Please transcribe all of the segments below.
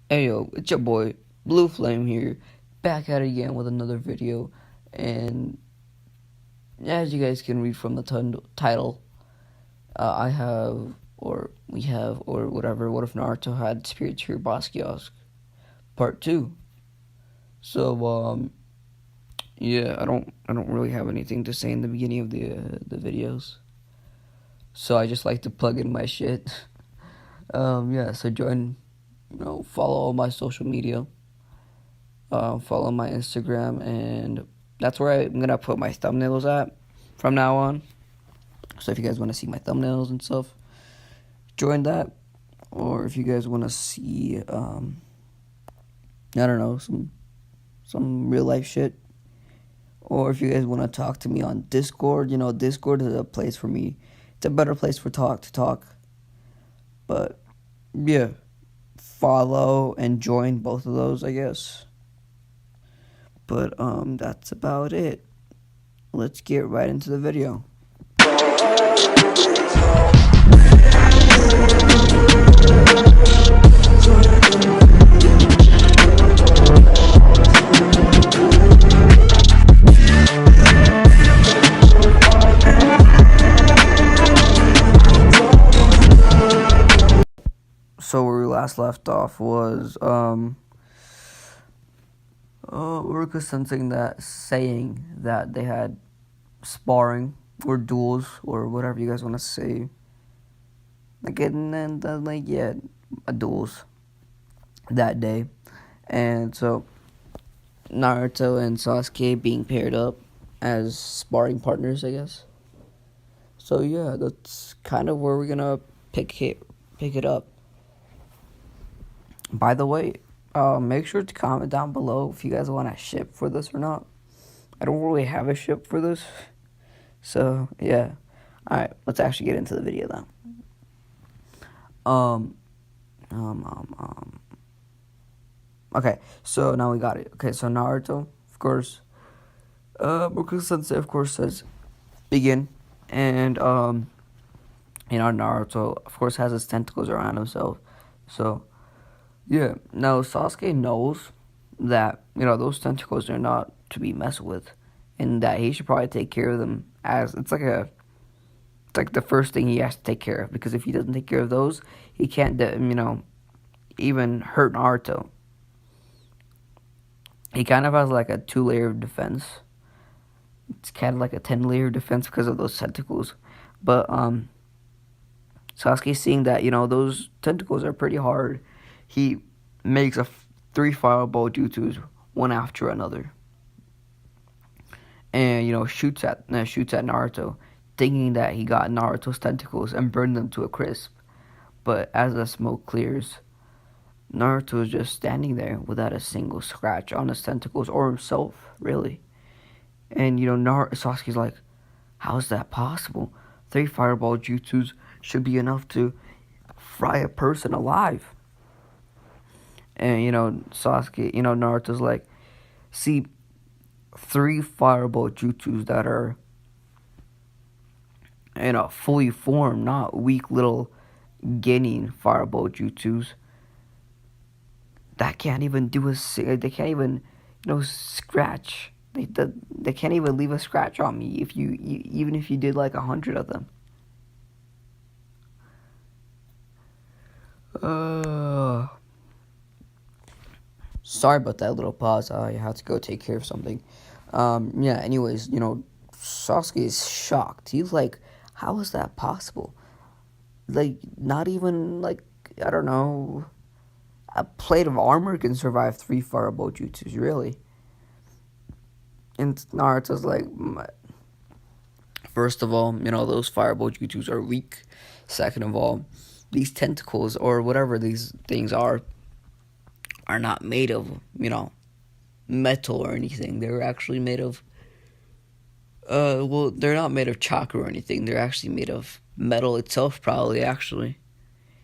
Hey yo, it's your boy Blue Flame here, back at it again with another video. And as you guys can read from the title, I have, or we have, or whatever. What if Naruto had Spirit Spear Basquias Part 2? So yeah, I don't really have anything to say in the beginning of the videos. So I just like to plug in my shit. Yeah. So join, follow all my social media. Follow my Instagram, and that's where I'm gonna put my thumbnails at from now on. So if you guys want to see my thumbnails and stuff, join that. Or if you guys want to see, I don't know, some real life shit. Or if you guys want to talk to me on Discord, Discord is a place for me. It's a better place for to talk. But yeah, follow and join both of those, I guess. But that's about it. Let's get right into the video. So where we last left off was Uruka saying that they had sparring or duels or whatever you guys want to say. Duels that day. And so Naruto and Sasuke being paired up as sparring partners, I guess. So yeah, that's kind of where we're gonna pick it up. By the way, make sure to comment down below if you guys want a ship for this or not. I don't really have a ship for this, so yeah. All right, let's actually get into the video now. Okay, so now we got it. Okay, so Naruto, of course, Boku Sensei, of course, says begin, and Naruto, of course, has his tentacles around himself, so yeah. Now Sasuke knows that those tentacles are not to be messed with, and that he should probably take care of them. As it's like the first thing he has to take care of, because if he doesn't take care of those, he can't even hurt Naruto. He kind of has like a 2-layer defense. It's kind of like a 10-layer defense because of those tentacles. But Sasuke, seeing that those tentacles are pretty hard, he makes 3 fireball jutsus, one after another, and shoots at Naruto, thinking that he got Naruto's tentacles and burned them to a crisp. But as the smoke clears, Naruto is just standing there without a single scratch on his tentacles or himself, really. And Sasuke's like, how is that possible? 3 fireball jutsus should be enough to fry a person alive. And Sasuke, Naruto's like, see, 3 fireball jutsus that are fully formed, not weak little genin fireball jutsus, that can't even they can't even scratch. They can't even leave a scratch on me if you even if you did like 100 of them. Sorry about that little pause. I had to go take care of something. Yeah. Anyways, Sasuke is shocked. He's like, how is that possible? Like, not even like, I don't know, a plate of armor can survive 3 fireball jutsus, really. And Naruto's like, first of all, those fireball jutsus are weak. Second of all, these tentacles or whatever these things are not made of, metal or anything. They're actually made of, they're not made of chakra or anything. They're actually made of metal itself, probably, actually.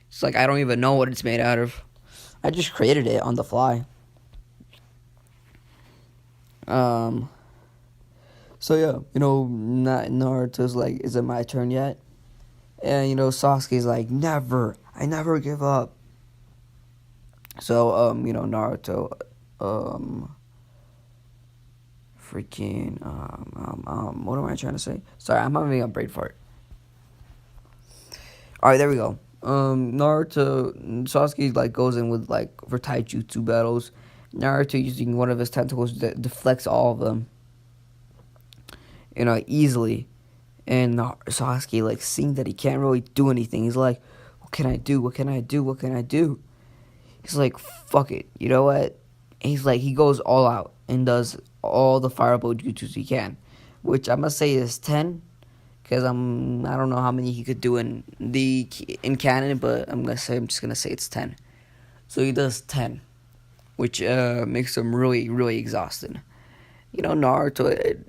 It's like, I don't even know what it's made out of. I just created it on the fly. So yeah, Naruto's like, is it my turn yet? And Sasuke's like, never. I never give up. So, Naruto, um, what am I trying to say? Sorry, I'm having a brain fart. Alright, there we go. Naruto, Sasuke, like, goes in with, like, for taijutsu battles. Naruto using one of his tentacles deflects all of them, easily. And Sasuke, like, seeing that he can't really do anything, he's like, what can I do? What can I do? What can I do? He's like, fuck it. You know what? He's like, he goes all out and does all the fireball jutsus he can, which I must say is 10, because I don't know how many he could do in canon, but I'm just gonna say it's 10. So he does 10, which makes him really, really exhausted. Naruto,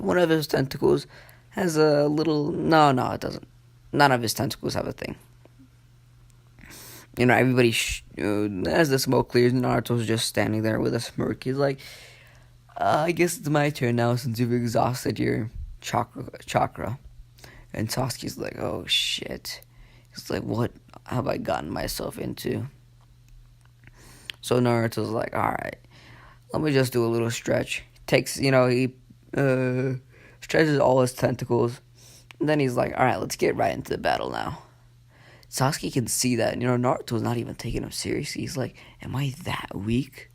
one of his tentacles has a little. No, it doesn't. None of his tentacles have a thing. Everybody, as the smoke clears, Naruto's just standing there with a smirk. He's like, I guess it's my turn now since you've exhausted your chakra. And Sasuke's like, oh shit. He's like, what have I gotten myself into? So Naruto's like, alright, let me just do a little stretch. He stretches all his tentacles. And then he's like, alright, let's get right into the battle now. Sasuke can see that, Naruto's not even taking him seriously. He's like, am I that weak?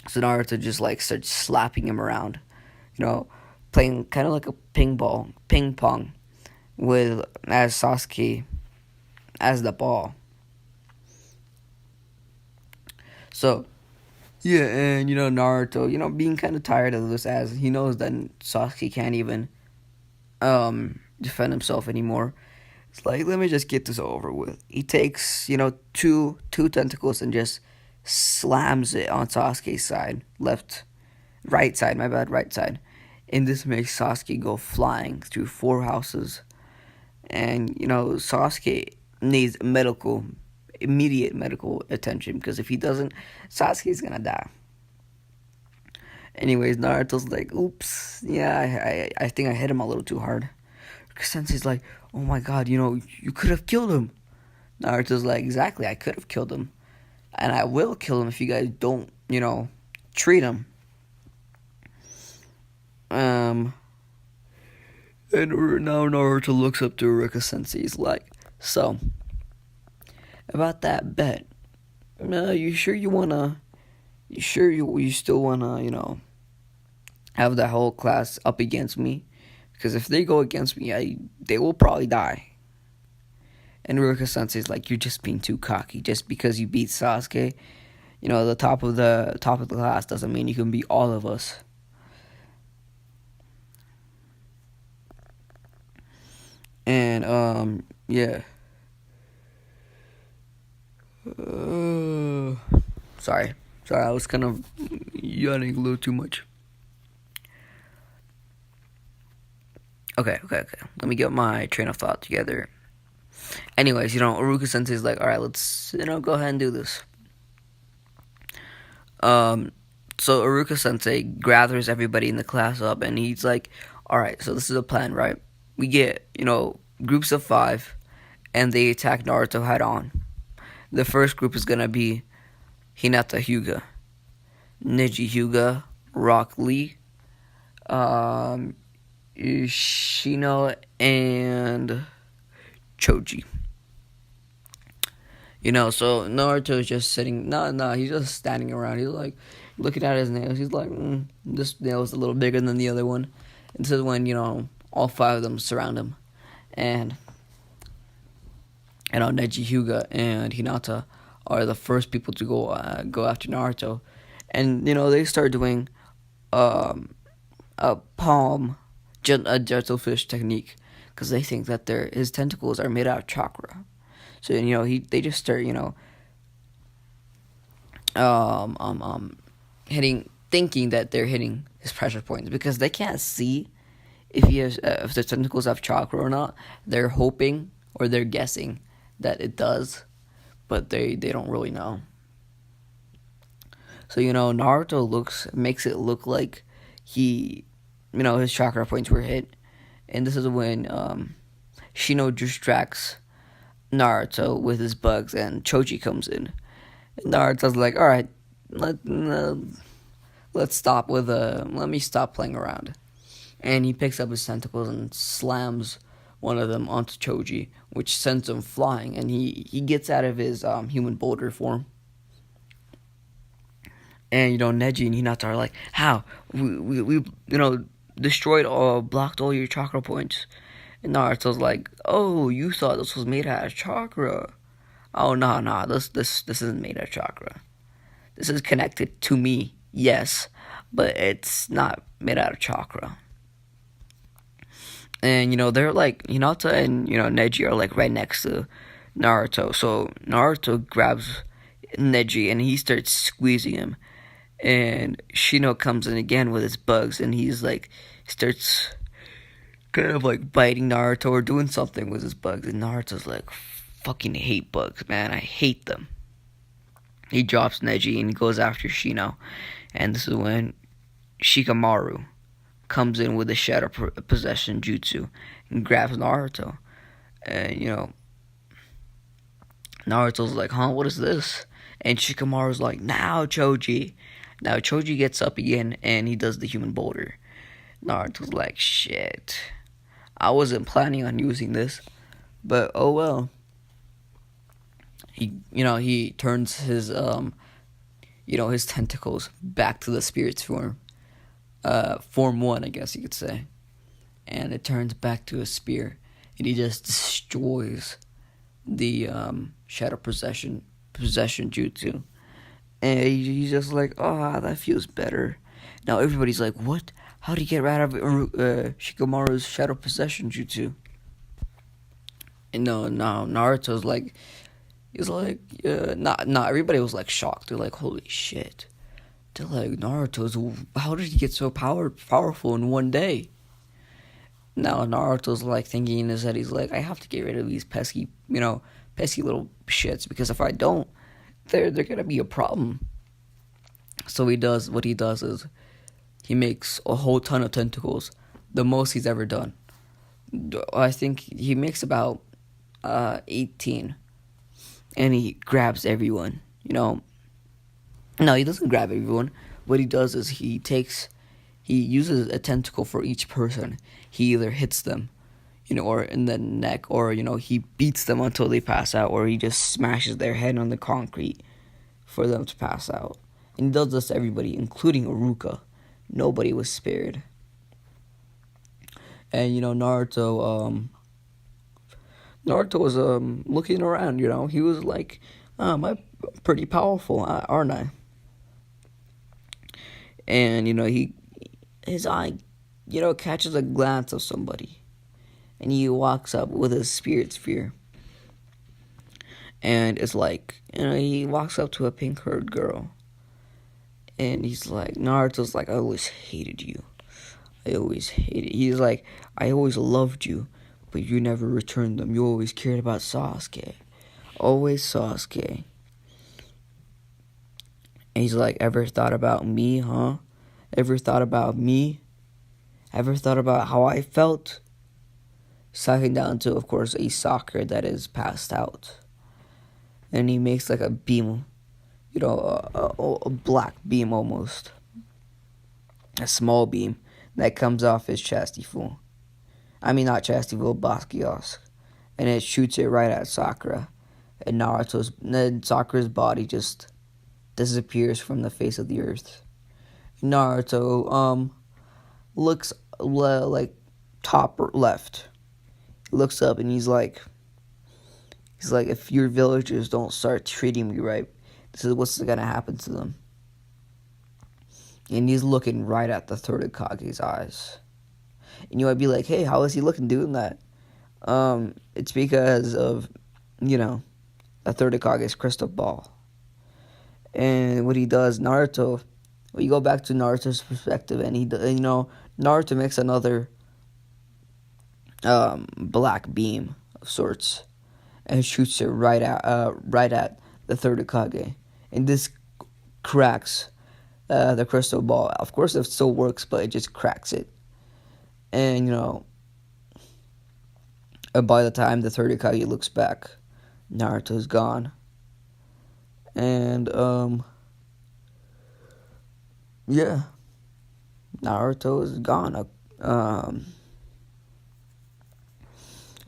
So Naruto just, like, starts slapping him around, playing kind of like a ping pong, as Sasuke as the ball. So, yeah, and, Naruto, being kind of tired of this, as he knows that Sasuke can't even defend himself anymore. It's like, let me just get this over with. He takes, two tentacles and just slams it on Sasuke's side. Right side. And this makes Sasuke go flying through 4 houses. And, Sasuke needs immediate medical attention, because if he doesn't, Sasuke's gonna die. Anyways, Naruto's like, oops, yeah, I think I hit him a little too hard. Sensei's like, oh my god, you could have killed him. Naruto's like, exactly, I could have killed him. And I will kill him if you guys don't, treat him. And now Naruto looks up to Iruka Sensei. He's like, so, about that bet, you sure you still wanna, have the whole class up against me? Because if they go against me, they will probably die. And Iruka Sensei's like, you're just being too cocky. Just because you beat Sasuke, the top of the class doesn't mean you can beat all of us. And yeah. Sorry, I was kind of yawning a little too much. Okay. Let me get my train of thought together. Anyways, Iruka Sensei's like, alright, let's, go ahead and do this. So Iruka Sensei gathers everybody in the class up, and he's like, alright, so this is a plan, right? We get, groups of 5, and they attack Naruto head on. The first group is gonna be Hinata Hyuga, Neji Hyuga, Rock Lee, Shino, and Choji. So Naruto is just sitting. No, he's just standing around. He's like looking at his nails. He's like, this nail is a little bigger than the other one. And this is when all 5 of them surround him, and Neji Hyuga and Hinata are the first people to go after Naruto, and they start doing a jellyfish technique, because they think that his tentacles are made out of chakra. So they just start thinking that they're hitting his pressure points, because they can't see if the tentacles have chakra or not. They're hoping, or they're guessing that it does, but they don't really know. So Naruto makes it look like he, his chakra points were hit, and this is when Shino distracts Naruto with his bugs, and Choji comes in. And Naruto's like, all right, let's stop with let me stop playing around. And he picks up his tentacles and slams one of them onto Choji, which sends him flying. And he gets out of his human boulder form. And Neji and Hinata are like, how we destroyed blocked all your chakra points. And Naruto's like, oh, you thought this was made out of chakra. Oh, no, this isn't made out of chakra. This is connected to me, yes, but it's not made out of chakra. And, they're like, Hinata and, Neji are like right next to Naruto. So Naruto grabs Neji and he starts squeezing him. And Shino comes in again with his bugs and he's like, starts kind of like biting Naruto or doing something with his bugs. And Naruto's like, fucking hate bugs, man. I hate them. He drops Neji and he goes after Shino. And this is when Shikamaru comes in with a shadow possession jutsu and grabs Naruto. And, Naruto's like, huh, what is this? And Shikamaru's like, now, Choji. Now, Choji gets up again and he does the human boulder. Naruto's like, shit. I wasn't planning on using this, but oh well. He turns his, his tentacles back to the spirit's form. Form 1, I guess you could say. And it turns back to a spear. And he just destroys the shadow possession jutsu. And he's just like, oh, that feels better. Now everybody's like, what? How did he get rid of Shikamaru's shadow possession jutsu? And no, Naruto's like, everybody was like shocked. They're like, holy shit. They're like, how did he get so powerful in one day? Now Naruto's like thinking in his head, he's like, I have to get rid of these pesky little shits, because if I don't, they're gonna be a problem. So what he does is he makes a whole ton of tentacles, the most he's ever done. I think he makes about 18, and he grabs everyone. No, he doesn't grab everyone. What he does is he uses a tentacle for each person. He either hits them, or in the neck, or, he beats them until they pass out, or he just smashes their head on the concrete for them to pass out. And he does this to everybody, including Iruka. Nobody was spared. And, Naruto was looking around, he was like, I'm pretty powerful, aren't I? And, his eye, catches a glance of somebody. And he walks up with his Spirit Spear. And it's like, he walks up to a pink-haired girl. And he's like, Naruto's like, I always hated you. He's like, I always loved you, but you never returned them. You always cared about Sasuke. Always Sasuke. And he's like, ever thought about me, huh? Ever thought about me? Ever thought about how I felt? Sucking down to, of course, a Sakura that is passed out. And he makes like a beam, a black beam almost. A small beam that comes off his Chastieful. I mean, not Chastieful, Basquias. And it shoots it right at Sakura. And Sakura's body just disappears from the face of the earth. Naruto looks like top left. He looks up and he's like, if your villagers don't start treating me right, this is what's gonna happen to them. And he's looking right at the third Kage's eyes. And you might be like, hey, how is he looking doing that? It's because of, the third Kage's crystal ball. And what he does, Naruto, we go back to Naruto's perspective, and Naruto makes another black beam of sorts, and shoots it right at the third Kage, and this cracks the crystal ball. Of course, it still works, but it just cracks it, and by the time the third Kage looks back, Naruto's gone. And, yeah, Naruto is gone. The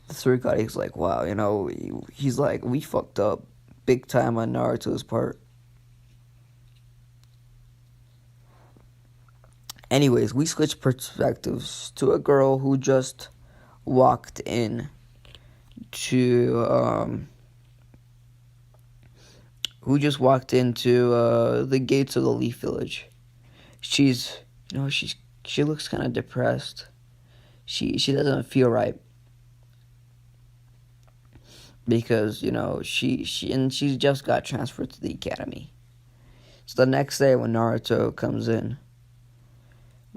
Tsurugare's like, wow, you know, he's like, we fucked up big time on Naruto's part. Anyways, we switch perspectives to a girl who just walked in to, the gates of the Leaf Village. She's, you know, she looks kind of depressed. She doesn't feel right because, you know, she just got transferred to the academy. So the next day when Naruto comes in,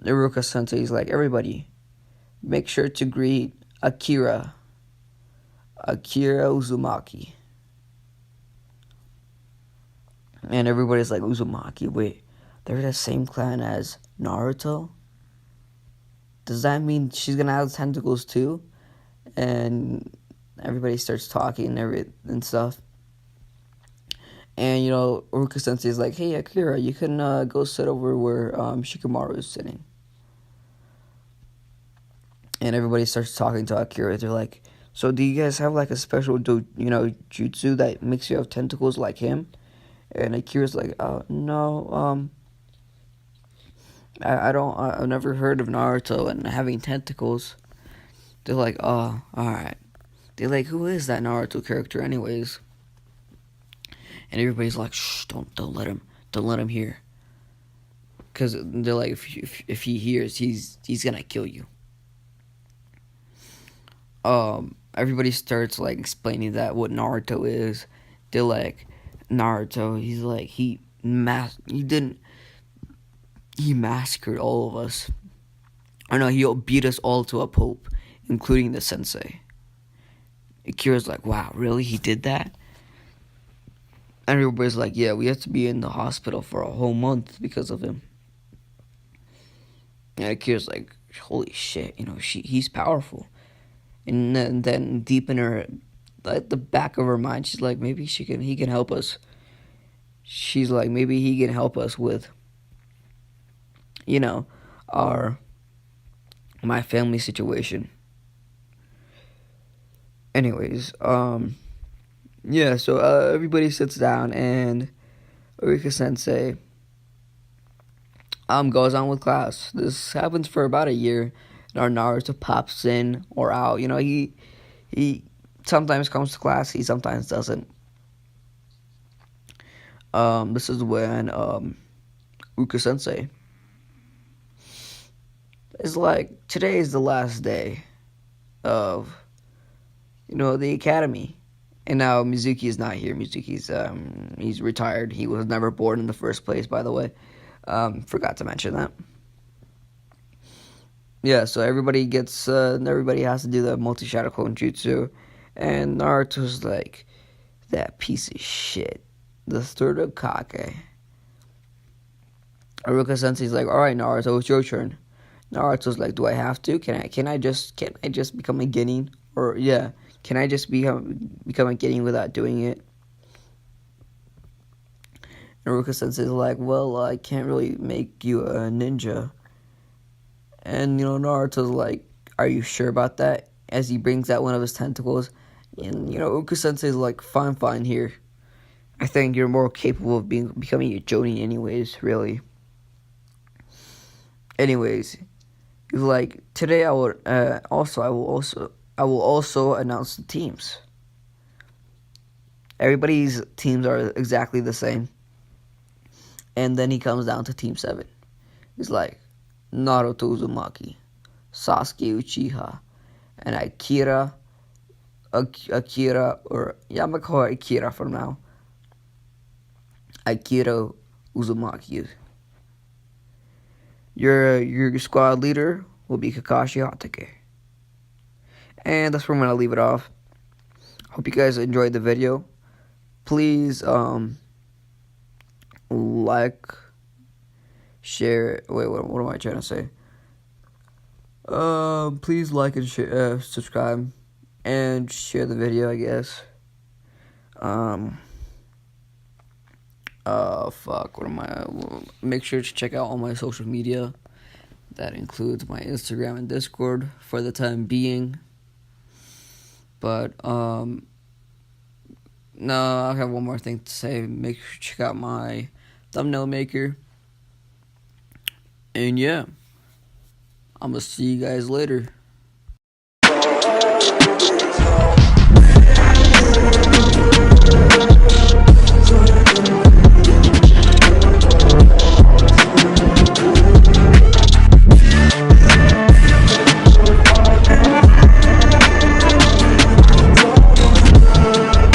Iruka Sensei is like, everybody, make sure to greet Akira Uzumaki. And everybody's like, Uzumaki, wait, they're the same clan as Naruto? Does that mean she's gonna have tentacles too? And everybody starts talking and stuff. And, you know, Iruka Sensei is like, hey, Akira, you can go sit over where Shikamaru is sitting. And everybody starts talking to Akira. They're like, so do you guys have like a special, jutsu that makes you have tentacles like him? And Akira's like, no, I've never heard of Naruto and having tentacles. They're like, oh, alright. They're like, who is that Naruto character anyways? And everybody's like, shh, don't let him hear. Because they're like, if he hears, he's gonna kill you. Everybody starts like explaining that what Naruto is. They're like, Naruto, he's like, he massacred all of us. I know, he beat us all to a pulp, including the sensei. Akira's like, wow, really? He did that? And everybody's like, yeah, we have to be in the hospital for a whole month because of him. And Akira's like, holy shit, you know, he's powerful. And then deep in her, at the back of her mind, she's like, maybe he can help us. She's like, maybe he can help us with, you know, my family situation. Anyways, yeah, so everybody sits down and Iruka Sensei goes on with class. This happens for about a year. And our Naruto pops in or out. You know, he sometimes comes to class, he sometimes doesn't. This is when Iruka Sensei is like, today is the last day of, you know, the academy. And now Mizuki is not here. Mizuki's he's retired. He was never born in the first place, by the way. Forgot to mention that. Yeah, so everybody has to do the multi-shadow clone jutsu, and Naruto's like, that piece of shit, the third Hokage. Iruka Sensei's like, all right, Naruto, it's your turn. Naruto's like, do I have to? Can I just become a genin? Or yeah, can I just become a genin without doing it? And Iruka Sensei's like, well, I can't really make you a ninja. And, you know, Naruto's like, are you sure about that? As he brings out one of his tentacles. And, you know, Iruka Sensei's like, fine here. I think you're more capable of becoming a Jonin anyways, really. Anyways, he's like, today I will also announce the teams. Everybody's teams are exactly the same. And then he comes down to Team 7. He's like, Naruto Uzumaki, Sasuke Uchiha, and Akira, or yeah, I'm gonna call her Akira for now. Akira Uzumaki. Your squad leader will be Kakashi Hatake. And that's where I'm gonna leave it off. Hope you guys enjoyed the video. Please like, share. Wait, what am I trying to say? Please like and share, subscribe, and share the video, I guess. Um, fuck, what am I? Make sure to check out all my social media. That includes my Instagram and Discord for the time being. But, no, I have one more thing to say. Make sure to check out my thumbnail maker. And yeah, I'm gonna see you guys later.